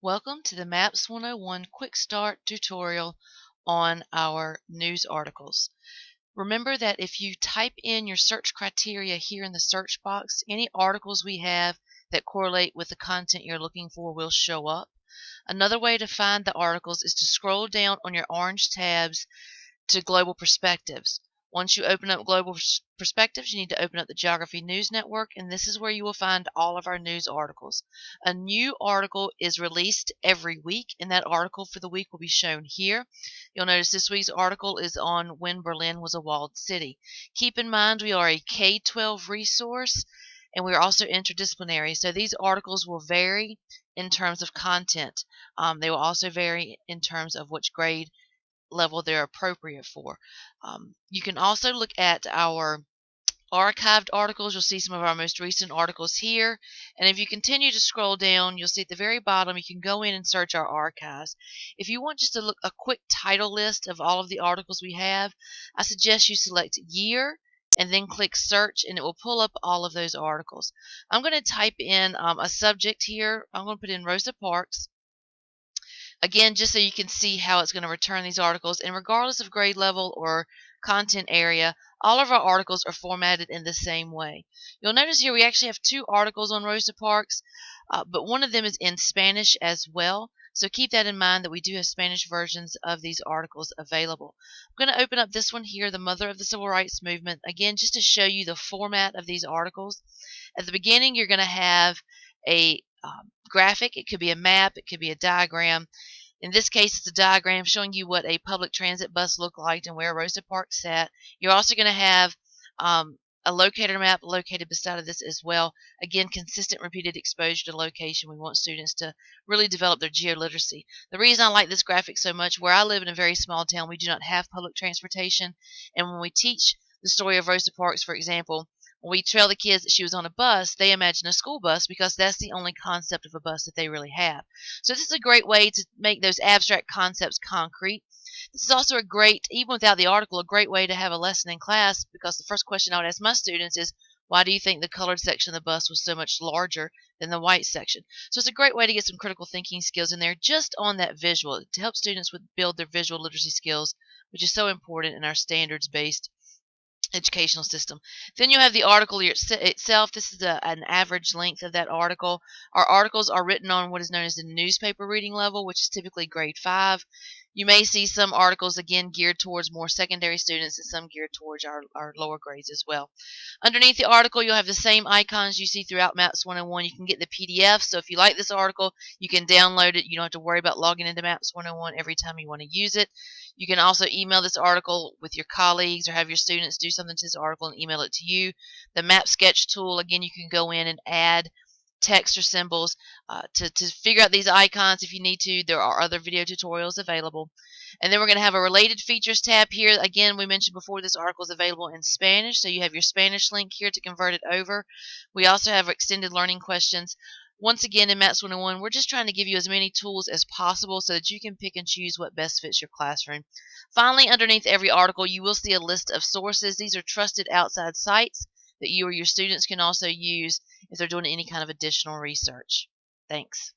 Welcome to the Maps 101 Quick Start tutorial on our news articles. Remember that if you type in your search criteria here in the search box, any articles we have that correlate with the content you're looking for will show up. Another way to find the articles is to scroll down on your orange tabs to Global Perspectives. Once you open up Global Perspectives, you need to open up the Geography News Network, and this is where you will find all of our news articles. A new article is released every week, and that article for the week will be shown here. You'll notice this week's article is on when Berlin was a walled city. Keep in mind we are a K-12 resource, and we are also interdisciplinary, so these articles will vary in terms of content. They will also vary in terms of which grade level they're appropriate for. You can also look at our archived articles. You'll see some of our most recent articles here. And if you continue to scroll down, you'll see at the very bottom you can go in and search our archives. If you want just a quick title list of all of the articles we have, I suggest you select year and then click search, and it will pull up all of those articles. I'm going to type in a subject here. I'm going to put in Rosa Parks. Again, just so you can see how it's going to return these articles, and regardless of grade level or content area, all of our articles are formatted in the same way. You'll notice here we actually have two articles on Rosa Parks, but one of them is in Spanish as well, so keep that in mind that we do have Spanish versions of these articles available. I'm going to open up this one here, The Mother of the Civil Rights Movement, again just to show you the format of these articles. At the beginning you're going to have a graphic. It could be a map, it could be a diagram. In this case, it's a diagram showing you what a public transit bus looked like and where Rosa Parks sat. You're also going to have a locator map located beside of this as well. Again, consistent repeated exposure to location. We want students to really develop their geoliteracy. The reason I like this graphic so much, where I live in a very small town, we do not have public transportation, and when we teach the story of Rosa Parks, for example, when we tell the kids that she was on a bus, they imagine a school bus because that's the only concept of a bus that they really have. So this is a great way to make those abstract concepts concrete. This is also a great, even without the article, a great way to have a lesson in class, because the first question I would ask my students is, why do you think the colored section of the bus was so much larger than the white section? So it's a great way to get some critical thinking skills in there just on that visual, to help students build their visual literacy skills, which is so important in our standards-based educational system. Then you have the article itself. This is an average length of that article. Our articles are written on what is known as the newspaper reading level, which is typically grade 5. You may see some articles, again, geared towards more secondary students and some geared towards our lower grades as well. Underneath the article, you'll have the same icons you see throughout Maps 101. You can get the PDF, so if you like this article, you can download it. You don't have to worry about logging into Maps 101 every time you want to use it. You can also email this article with your colleagues or have your students do something to this article and email it to you. The Map Sketch tool, again, you can go in and add text or symbols to figure out these icons if you need to. There are other video tutorials available. And then we're going to have a related features tab here. Again, we mentioned before this article is available in Spanish, so you have your Spanish link here to convert it over. We also have extended learning questions. Once again, in Maps 101, we're just trying to give you as many tools as possible so that you can pick and choose what best fits your classroom. Finally, underneath every article, you will see a list of sources. These are trusted outside sites that you or your students can also use if they're doing any kind of additional research. Thanks.